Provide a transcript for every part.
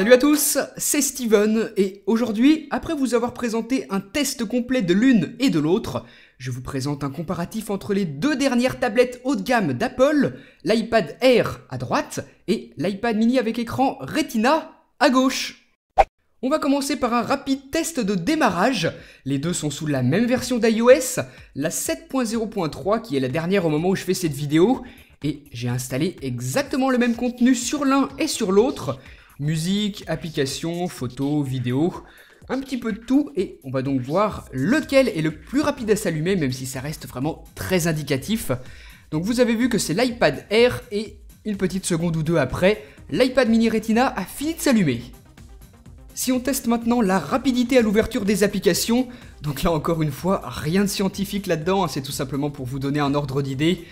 Salut à tous, c'est Steven et aujourd'hui, après vous avoir présenté un test complet de l'une et de l'autre, je vous présente un comparatif entre les deux dernières tablettes haut de gamme d'Apple, l'iPad Air à droite et l'iPad mini avec écran Retina à gauche. On va commencer par un rapide test de démarrage. Les deux sont sous la même version d'iOS, la 7.0.3 qui est la dernière au moment où je fais cette vidéo, et j'ai installé exactement le même contenu sur l'un et sur l'autre. Musique, applications, photos, vidéos, un petit peu de tout, et on va donc voir lequel est le plus rapide à s'allumer, même si ça reste vraiment très indicatif. Donc vous avez vu que c'est l'iPad Air, et une petite seconde ou deux après, l'iPad mini Retina a fini de s'allumer. Si on teste maintenant la rapidité à l'ouverture des applications, donc là encore une fois, rien de scientifique là-dedans, c'est tout simplement pour vous donner un ordre d'idée.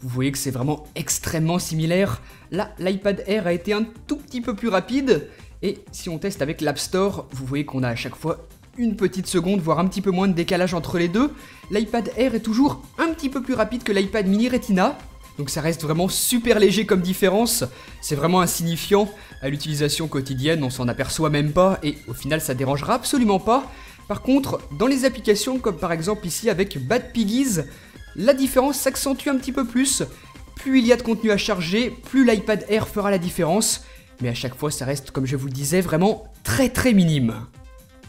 Vous voyez que c'est vraiment extrêmement similaire. Là, l'iPad Air a été un tout petit peu plus rapide. Et si on teste avec l'App Store, vous voyez qu'on a à chaque fois une petite seconde, voire un petit peu moins de décalage entre les deux. L'iPad Air est toujours un petit peu plus rapide que l'iPad mini Retina. Donc ça reste vraiment super léger comme différence. C'est vraiment insignifiant. À l'utilisation quotidienne, on s'en aperçoit même pas. Et au final, ça dérangera absolument pas. Par contre, dans les applications, comme par exemple ici avec Bad Piggies, la différence s'accentue un petit peu plus. Plus il y a de contenu à charger, plus l'iPad Air fera la différence. Mais à chaque fois, ça reste, comme je vous le disais, vraiment très minime.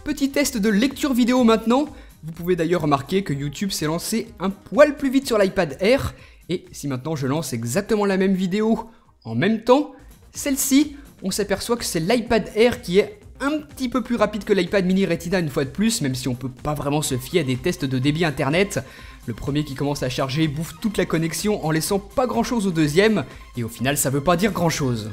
Petit test de lecture vidéo maintenant. Vous pouvez d'ailleurs remarquer que YouTube s'est lancé un poil plus vite sur l'iPad Air. Et si maintenant je lance exactement la même vidéo en même temps, celle-ci, on s'aperçoit que c'est l'iPad Air qui est un petit peu plus rapide que l'iPad mini Retina une fois de plus, même si on peut pas vraiment se fier à des tests de débit internet. Le premier qui commence à charger bouffe toute la connexion en laissant pas grand chose au deuxième, et au final ça veut pas dire grand chose.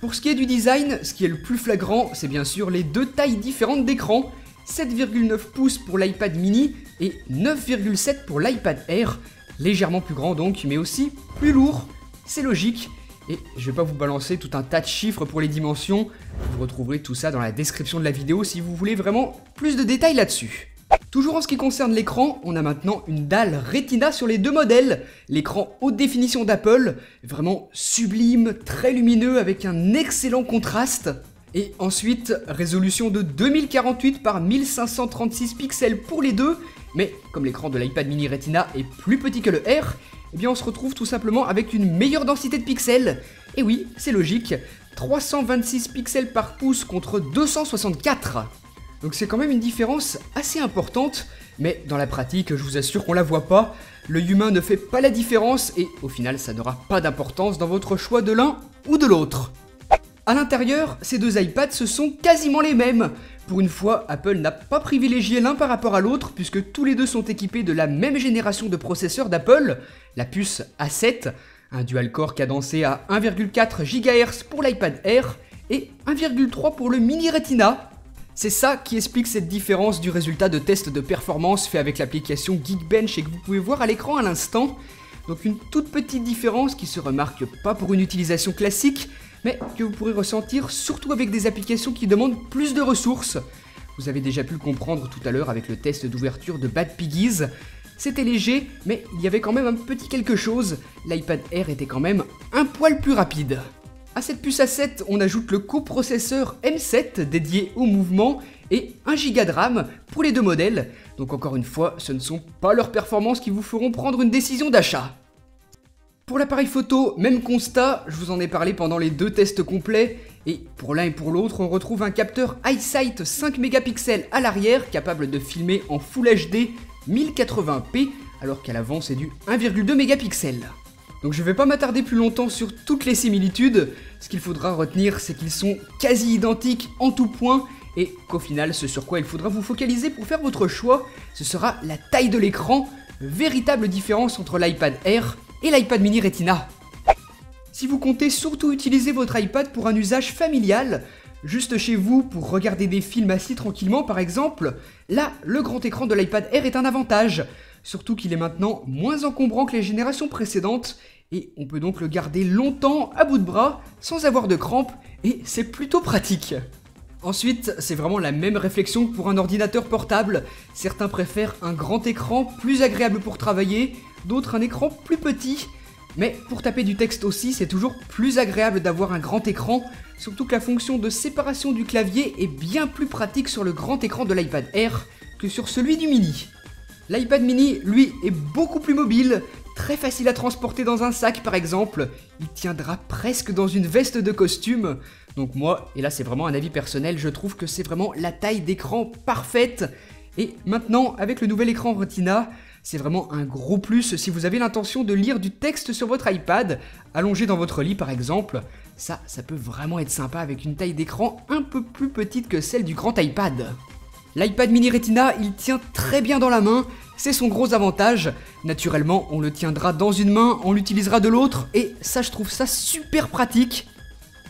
Pour ce qui est du design, ce qui est le plus flagrant, c'est bien sûr les deux tailles différentes d'écran, 7,9 pouces pour l'iPad mini et 9,7 pour l'iPad Air, légèrement plus grand donc, mais aussi plus lourd, c'est logique. Et je vais pas vous balancer tout un tas de chiffres pour les dimensions, vous retrouverez tout ça dans la description de la vidéo si vous voulez vraiment plus de détails là-dessus. Toujours en ce qui concerne l'écran, on a maintenant une dalle Retina sur les deux modèles. L'écran haute définition d'Apple, vraiment sublime, très lumineux avec un excellent contraste. Et ensuite, résolution de 2048 par 1536 pixels pour les deux. Mais comme l'écran de l'iPad mini Retina est plus petit que le Air, eh bien on se retrouve tout simplement avec une meilleure densité de pixels. Et oui, c'est logique, 326 pixels par pouce contre 264. Donc c'est quand même une différence assez importante, mais dans la pratique, je vous assure qu'on la voit pas. L'œil humain ne fait pas la différence et au final, ça n'aura pas d'importance dans votre choix de l'un ou de l'autre. À l'intérieur, ces deux iPads ce sont quasiment les mêmes. Pour une fois, Apple n'a pas privilégié l'un par rapport à l'autre puisque tous les deux sont équipés de la même génération de processeurs d'Apple, la puce A7, un dual-core cadencé à 1,4 GHz pour l'iPad Air et 1,3 pour le mini Retina. C'est ça qui explique cette différence du résultat de test de performance fait avec l'application Geekbench et que vous pouvez voir à l'écran à l'instant. Donc une toute petite différence qui se remarque pas pour une utilisation classique, mais que vous pourrez ressentir surtout avec des applications qui demandent plus de ressources. Vous avez déjà pu le comprendre tout à l'heure avec le test d'ouverture de Bad Piggies. C'était léger, mais il y avait quand même un petit quelque chose. L'iPad Air était quand même un poil plus rapide. À cette puce A7, on ajoute le coprocesseur M7 dédié au mouvement et 1 Go de RAM pour les deux modèles. Donc encore une fois, ce ne sont pas leurs performances qui vous feront prendre une décision d'achat. Pour l'appareil photo, même constat, je vous en ai parlé pendant les deux tests complets. Et pour l'un et pour l'autre, on retrouve un capteur iSight 5 mégapixels à l'arrière, capable de filmer en Full HD 1080p, alors qu'à l'avant c'est du 1,2 mégapixels. Donc je vais pas m'attarder plus longtemps sur toutes les similitudes, ce qu'il faudra retenir c'est qu'ils sont quasi identiques en tout point, et qu'au final ce sur quoi il faudra vous focaliser pour faire votre choix, ce sera la taille de l'écran, véritable différence entre l'iPad Air et l'iPad mini Retina. Si vous comptez surtout utiliser votre iPad pour un usage familial, juste chez vous pour regarder des films assis tranquillement par exemple, là le grand écran de l'iPad Air est un avantage, surtout qu'il est maintenant moins encombrant que les générations précédentes et on peut donc le garder longtemps à bout de bras sans avoir de crampes et c'est plutôt pratique. Ensuite, c'est vraiment la même réflexion que pour un ordinateur portable. Certains préfèrent un grand écran plus agréable pour travailler, d'autres un écran plus petit. Mais pour taper du texte aussi, c'est toujours plus agréable d'avoir un grand écran, surtout que la fonction de séparation du clavier est bien plus pratique sur le grand écran de l'iPad Air que sur celui du mini. L'iPad mini, lui, est beaucoup plus mobile, très facile à transporter dans un sac par exemple, il tiendra presque dans une veste de costume. Donc moi, et là c'est vraiment un avis personnel, je trouve que c'est vraiment la taille d'écran parfaite. Et maintenant, avec le nouvel écran Retina, c'est vraiment un gros plus si vous avez l'intention de lire du texte sur votre iPad, allongé dans votre lit par exemple. Ça peut vraiment être sympa avec une taille d'écran un peu plus petite que celle du grand iPad. L'iPad mini Retina, il tient très bien dans la main, c'est son gros avantage. Naturellement, on le tiendra dans une main, on l'utilisera de l'autre, et ça je trouve ça super pratique.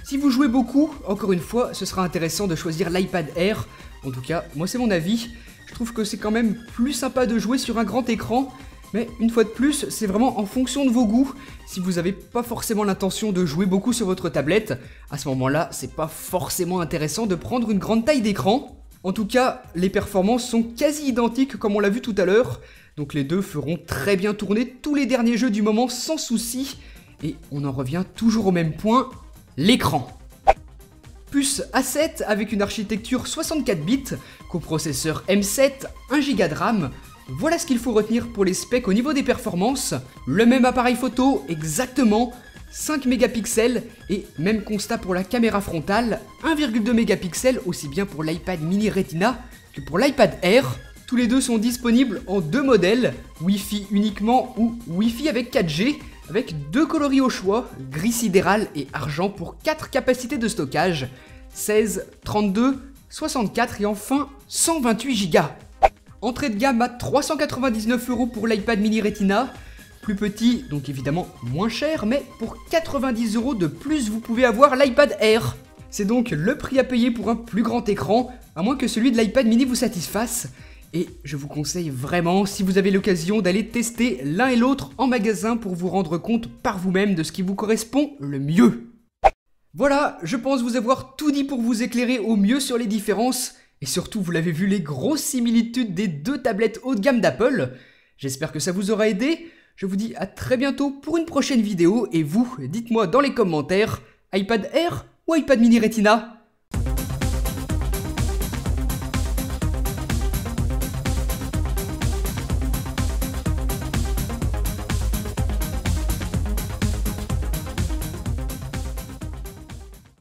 Si vous jouez beaucoup, encore une fois, ce sera intéressant de choisir l'iPad Air. En tout cas, moi c'est mon avis. Je trouve que c'est quand même plus sympa de jouer sur un grand écran. Mais une fois de plus, c'est vraiment en fonction de vos goûts. Si vous n'avez pas forcément l'intention de jouer beaucoup sur votre tablette, à ce moment-là, c'est pas forcément intéressant de prendre une grande taille d'écran. En tout cas, les performances sont quasi identiques comme on l'a vu tout à l'heure. Donc les deux feront très bien tourner tous les derniers jeux du moment sans souci. Et on en revient toujours au même point, l'écran. Puce A7 avec une architecture 64 bits, coprocesseur M7, 1 Go de RAM. Voilà ce qu'il faut retenir pour les specs au niveau des performances. Le même appareil photo, exactement, 5 mégapixels et même constat pour la caméra frontale, 1,2 mégapixels aussi bien pour l'iPad mini Retina que pour l'iPad Air. Tous les deux sont disponibles en deux modèles, Wi-Fi uniquement ou Wi-Fi avec 4G, avec deux coloris au choix, gris sidéral et argent pour 4 capacités de stockage, 16, 32, 64 et enfin 128 Go. Entrée de gamme à 399 € pour l'iPad mini Retina, plus petit, donc évidemment moins cher, mais pour 90 € de plus vous pouvez avoir l'iPad Air. C'est donc le prix à payer pour un plus grand écran, à moins que celui de l'iPad mini vous satisfasse. Et je vous conseille vraiment, si vous avez l'occasion, d'aller tester l'un et l'autre en magasin pour vous rendre compte par vous-même de ce qui vous correspond le mieux. Voilà, je pense vous avoir tout dit pour vous éclairer au mieux sur les différences. Et surtout, vous l'avez vu, les grosses similitudes des deux tablettes haut de gamme d'Apple. J'espère que ça vous aura aidé. Je vous dis à très bientôt pour une prochaine vidéo. Et vous, dites-moi dans les commentaires, iPad Air ou iPad mini Retina ?